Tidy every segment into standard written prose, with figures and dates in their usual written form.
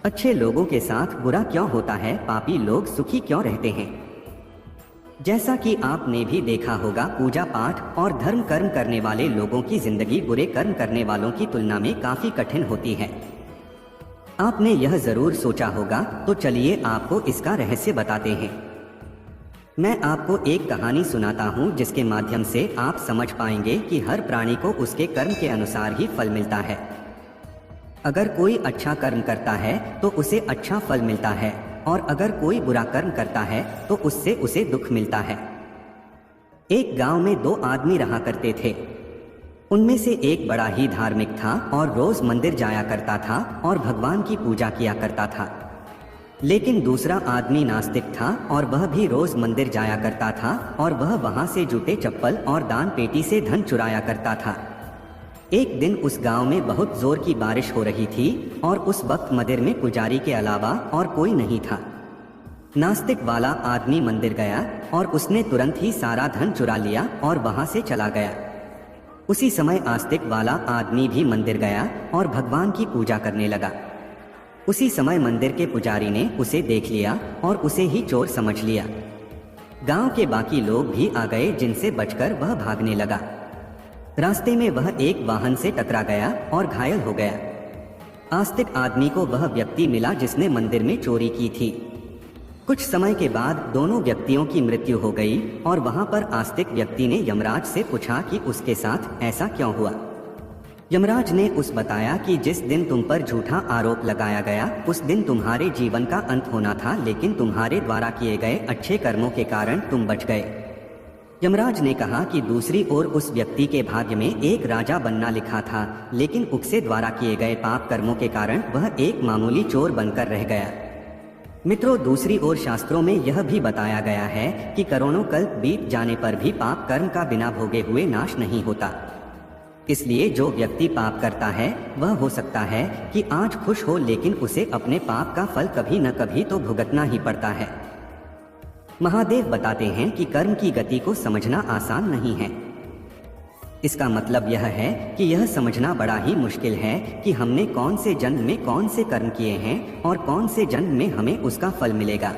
अच्छे लोगों के साथ बुरा क्यों होता है? पापी लोग सुखी क्यों रहते हैं? जैसा कि आपने भी देखा होगा, पूजा पाठ और धर्म कर्म करने वाले लोगों की जिंदगी बुरे कर्म करने वालों की तुलना में काफी कठिन होती है। आपने यह जरूर सोचा होगा, तो चलिए आपको इसका रहस्य बताते हैं। मैं आपको एक कहानी सुनाता हूँ जिसके माध्यम से आप समझ पाएंगे कि हर प्राणी को उसके कर्म के अनुसार ही फल मिलता है। अगर कोई अच्छा कर्म करता है तो उसे अच्छा फल मिलता है, और अगर कोई बुरा कर्म करता है तो उससे उसे दुख मिलता है। एक गांव में दो आदमी रहा करते थे। उनमें से एक बड़ा ही धार्मिक था और रोज मंदिर जाया करता था और भगवान की पूजा किया करता था। लेकिन दूसरा आदमी नास्तिक था और वह भी रोज मंदिर जाया करता था और वह वहां से जूते चप्पल और दान पेटी से धन चुराया करता था। एक दिन उस गांव में बहुत जोर की बारिश हो रही थी और उस वक्त मंदिर में पुजारी के अलावा और कोई नहीं था। नास्तिक वाला आदमी मंदिर गया और उसने तुरंत ही सारा धन चुरा लिया और वहां से चला गया। उसी समय आस्तिक वाला आदमी भी मंदिर गया और भगवान की पूजा करने लगा। उसी समय मंदिर के पुजारी ने उसे देख लिया और उसे ही चोर समझ लिया। गांव के बाकी लोग भी आ गए जिनसे बचकर वह भागने लगा। रास्ते में वह एक वाहन से टकरा गया और घायल हो गया। आस्तिक आदमी को वह व्यक्ति मिला जिसने मंदिर में चोरी की थी। कुछ समय के बाद दोनों व्यक्तियों की मृत्यु हो गई और वहां पर आस्तिक व्यक्ति ने यमराज से पूछा कि उसके साथ ऐसा क्यों हुआ। यमराज ने उस बताया कि जिस दिन तुम पर झूठा आरोप लगाया गया उस दिन तुम्हारे जीवन का अंत होना था, लेकिन तुम्हारे द्वारा किए गए अच्छे कर्मों के कारण तुम बच गए। यमराज ने कहा कि दूसरी ओर उस व्यक्ति के भाग्य में एक राजा बनना लिखा था, लेकिन उसके द्वारा किए गए पाप कर्मों के कारण वह एक मामूली चोर बनकर रह गया। मित्रों, दूसरी ओर शास्त्रों में यह भी बताया गया है कि करोड़ों कल्प बीत जाने पर भी पाप कर्म का बिना भोगे हुए नाश नहीं होता। इसलिए जो व्यक्ति पाप करता है वह हो सकता है कि आज खुश हो, लेकिन उसे अपने पाप का फल कभी न कभी तो भुगतना ही पड़ता है। महादेव बताते हैं कि कर्म की गति को समझना आसान नहीं है। इसका मतलब यह है कि यह समझना बड़ा ही मुश्किल है कि हमने कौन से जन्म में कौन से कर्म किए हैं और कौन से जन्म में हमें उसका फल मिलेगा।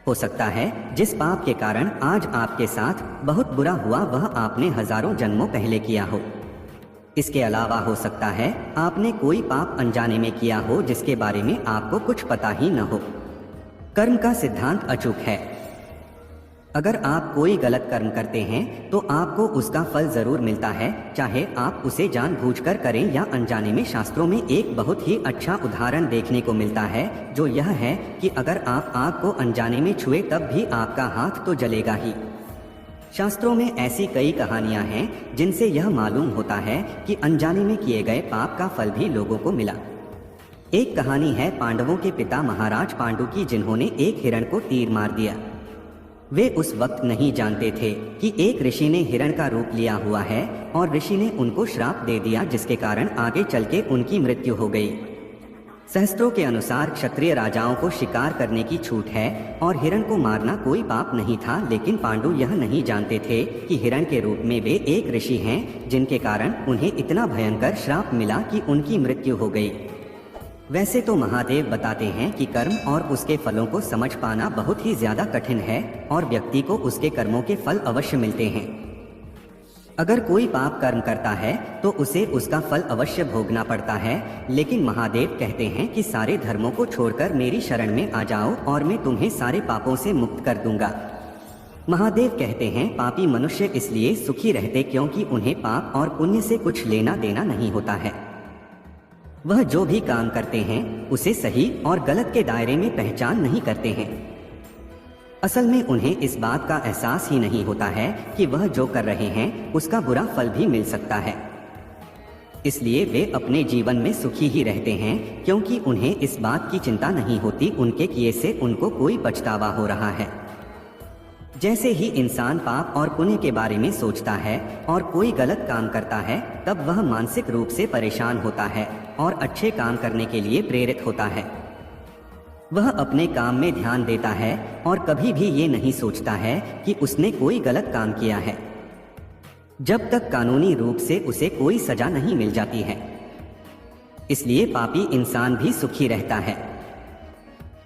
हो सकता है जिस पाप के कारण आज आपके साथ बहुत बुरा हुआ वह आपने हजारों जन्मों पहले किया हो। इसके अलावा हो सकता है आपने कोई पाप अनजाने में किया हो जिसके बारे में आपको कुछ पता ही न हो। कर्म का सिद्धांत अचूक है। अगर आप कोई गलत कर्म करते हैं तो आपको उसका फल जरूर मिलता है, चाहे आप उसे जानबूझकर करें या अनजाने में। शास्त्रों में एक बहुत ही अच्छा उदाहरण देखने को मिलता है, जो यह है कि अगर आप आग को अनजाने में छुए तब भी आपका हाथ तो जलेगा ही। शास्त्रों में ऐसी कई कहानियां हैं जिनसे यह मालूम होता है कि अनजाने में किए गए पाप का फल भी लोगों को मिला। एक कहानी है पांडवों के पिता महाराज पांडु की, जिन्होंने एक हिरण को तीर मार दिया। वे उस वक्त नहीं जानते थे कि एक ऋषि ने हिरण का रूप लिया हुआ है और ऋषि ने उनको श्राप दे दिया, जिसके कारण आगे चल के उनकी मृत्यु हो गई। शास्त्रों के अनुसार क्षत्रिय राजाओं को शिकार करने की छूट है और हिरण को मारना कोई पाप नहीं था, लेकिन पांडु यह नहीं जानते थे कि हिरण के रूप में वे एक ऋषि हैं, जिनके कारण उन्हें इतना भयंकर श्राप मिला कि उनकी मृत्यु हो गई। वैसे तो महादेव बताते हैं कि कर्म और उसके फलों को समझ पाना बहुत ही ज्यादा कठिन है और व्यक्ति को उसके कर्मों के फल अवश्य मिलते हैं। अगर कोई पाप कर्म करता है तो उसे उसका फल अवश्य भोगना पड़ता है, लेकिन महादेव कहते हैं कि सारे धर्मों को छोड़कर मेरी शरण में आ जाओ और मैं तुम्हें सारे पापों से मुक्त कर दूंगा। महादेव कहते हैं पापी मनुष्य इसलिए सुखी रहते क्योंकि उन्हें पाप और पुण्य से कुछ लेना देना नहीं होता है। वह जो भी काम करते हैं उसे सही और गलत के दायरे में पहचान नहीं करते हैं। असल में उन्हें इस बात का एहसास ही नहीं होता है कि वह जो कर रहे हैं उसका बुरा फल भी मिल सकता है। इसलिए वे अपने जीवन में सुखी ही रहते हैं, क्योंकि उन्हें इस बात की चिंता नहीं होती उनके किए से उनको कोई पछतावा हो रहा है। जैसे ही इंसान पाप और पुण्य के बारे में सोचता है और कोई गलत काम करता है, तब वह मानसिक रूप से परेशान होता है और अच्छे काम करने के लिए प्रेरित होता है। वह अपने काम में ध्यान देता है और कभी भी ये नहीं सोचता है कि उसने कोई गलत काम किया है, जब तक कानूनी रूप से उसे कोई सजा नहीं मिल जाती है। इसलिए पापी इंसान भी सुखी रहता है।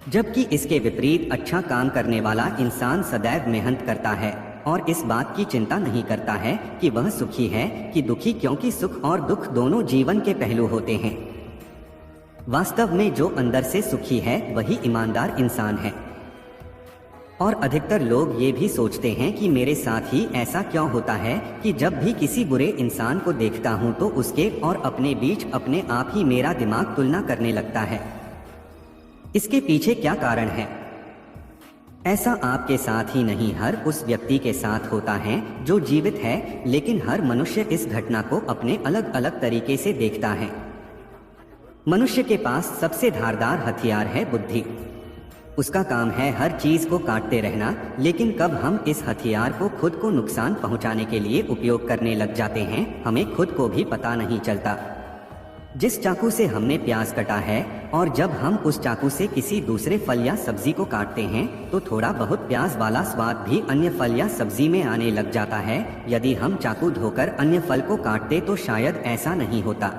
जबकि इसके विपरीत अच्छा काम करने वाला इंसान सदैव मेहनत करता है और इस बात की चिंता नहीं करता है कि वह सुखी है कि दुखी, क्योंकि सुख और दुख दोनों जीवन के पहलू होते हैं। वास्तव में जो अंदर से सुखी है वही ईमानदार इंसान है। और अधिकतर लोग ये भी सोचते हैं कि मेरे साथ ही ऐसा क्यों होता है कि जब भी किसी बुरे इंसान को देखता हूँ तो उसके और अपने बीच अपने आप ही मेरा दिमाग तुलना करने लगता है। इसके पीछे क्या कारण है? ऐसा आपके साथ ही नहीं हर उस व्यक्ति के साथ होता है जो जीवित है, लेकिन हर मनुष्य इस घटना को अपने अलग अलग तरीके से देखता है। मनुष्य के पास सबसे धारदार हथियार है बुद्धि। उसका काम है हर चीज को काटते रहना, लेकिन कब हम इस हथियार को खुद को नुकसान पहुंचाने के लिए उपयोग करने लग जाते हैं, हमें खुद को भी पता नहीं चलता। जिस चाकू से हमने प्याज कटा है और जब हम उस चाकू से किसी दूसरे फल या सब्जी को काटते हैं तो थोड़ा बहुत प्याज वाला स्वाद भी अन्य फल या सब्जी में आने लग जाता है। यदि हम चाकू धोकर अन्य फल को काटते तो शायद ऐसा नहीं होता।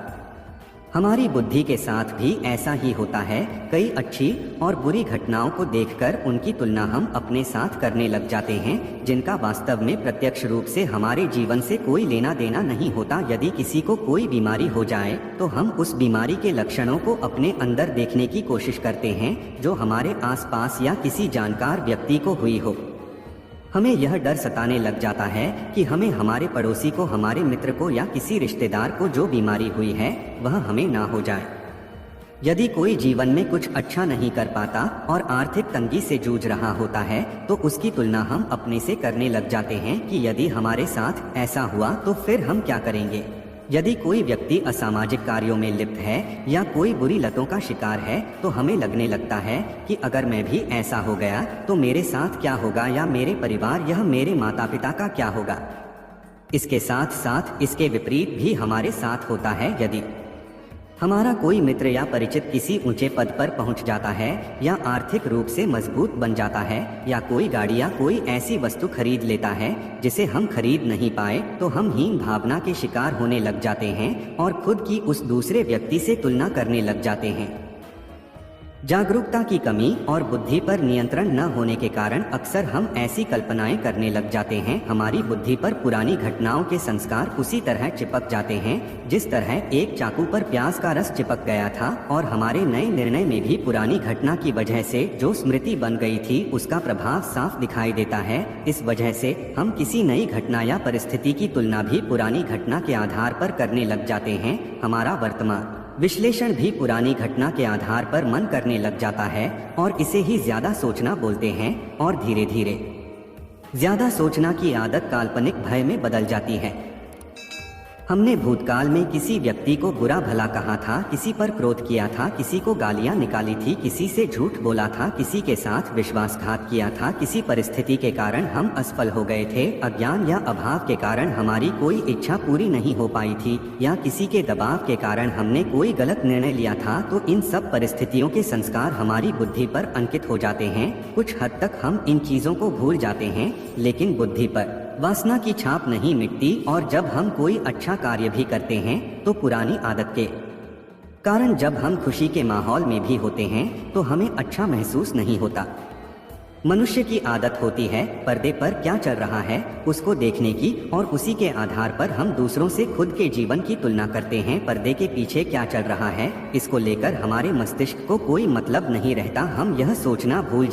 हमारी बुद्धि के साथ भी ऐसा ही होता है। कई अच्छी और बुरी घटनाओं को देखकर उनकी तुलना हम अपने साथ करने लग जाते हैं, जिनका वास्तव में प्रत्यक्ष रूप से हमारे जीवन से कोई लेना देना नहीं होता। यदि किसी को कोई बीमारी हो जाए तो हम उस बीमारी के लक्षणों को अपने अंदर देखने की कोशिश करते हैं जो हमारे आसपास या किसी जानकार व्यक्ति को हुई हो। हमें यह डर सताने लग जाता है कि हमें हमारे पड़ोसी को, हमारे मित्र को या किसी रिश्तेदार को जो बीमारी हुई है वह हमें ना हो जाए। यदि कोई जीवन में कुछ अच्छा नहीं कर पाता और आर्थिक तंगी से जूझ रहा होता है तो उसकी तुलना हम अपने से करने लग जाते हैं कि यदि हमारे साथ ऐसा हुआ तो फिर हम क्या करेंगे। यदि कोई व्यक्ति असामाजिक कार्यों में लिप्त है या कोई बुरी लतों का शिकार है तो हमें लगने लगता है कि अगर मैं भी ऐसा हो गया तो मेरे साथ क्या होगा, या मेरे परिवार या मेरे माता पिता का क्या होगा। इसके साथ साथ इसके विपरीत भी हमारे साथ होता है। यदि हमारा कोई मित्र या परिचित किसी ऊंचे पद पर पहुंच जाता है या आर्थिक रूप से मजबूत बन जाता है या कोई गाड़ी या कोई ऐसी वस्तु खरीद लेता है जिसे हम खरीद नहीं पाए तो हम हीन भावना के शिकार होने लग जाते हैं और खुद की उस दूसरे व्यक्ति से तुलना करने लग जाते हैं। जागरूकता की कमी और बुद्धि पर नियंत्रण न होने के कारण अक्सर हम ऐसी कल्पनाएं करने लग जाते हैं। हमारी बुद्धि पर पुरानी घटनाओं के संस्कार उसी तरह चिपक जाते हैं जिस तरह एक चाकू पर प्याज का रस चिपक गया था, और हमारे नए निर्णय में भी पुरानी घटना की वजह से जो स्मृति बन गई थी उसका प्रभाव साफ दिखाई देता है। इस वजह से हम किसी नई घटना या परिस्थिति की तुलना भी पुरानी घटना के आधार पर करने लग जाते हैं। हमारा वर्तमान विश्लेषण भी पुरानी घटना के आधार पर मन करने लग जाता है और इसे ही ज्यादा सोचना बोलते हैं, और धीरे धीरे ज्यादा सोचना की आदत काल्पनिक भय में बदल जाती है। हमने भूतकाल में किसी व्यक्ति को बुरा भला कहा था, किसी पर क्रोध किया था, किसी को गालियां निकाली थी, किसी से झूठ बोला था, किसी के साथ विश्वासघात किया था, किसी परिस्थिति के कारण हम असफल हो गए थे, अज्ञान या अभाव के कारण हमारी कोई इच्छा पूरी नहीं हो पाई थी, या किसी के दबाव के कारण हमने कोई गलत निर्णय लिया था। तो इन सब परिस्थितियों के संस्कार हमारी बुद्धि पर अंकित हो जाते हैं। कुछ हद तक हम इन चीजों को भूल जाते हैं, लेकिन बुद्धि पर वासना की छाप नहीं मिटती, और जब हम कोई अच्छा कार्य भी करते हैं तो पुरानी आदत के कारण जब हम खुशी के माहौल में भी होते हैं तो हमें अच्छा महसूस नहीं होता। मनुष्य की आदत होती है पर्दे पर क्या चल रहा है उसको देखने की, और उसी के आधार पर हम दूसरों से खुद के जीवन की तुलना करते हैं। पर्दे के पीछे क्या चल रहा है इसको लेकर हमारे मस्तिष्क को कोई मतलब नहीं रहता। हम यह सोचना भूल जाते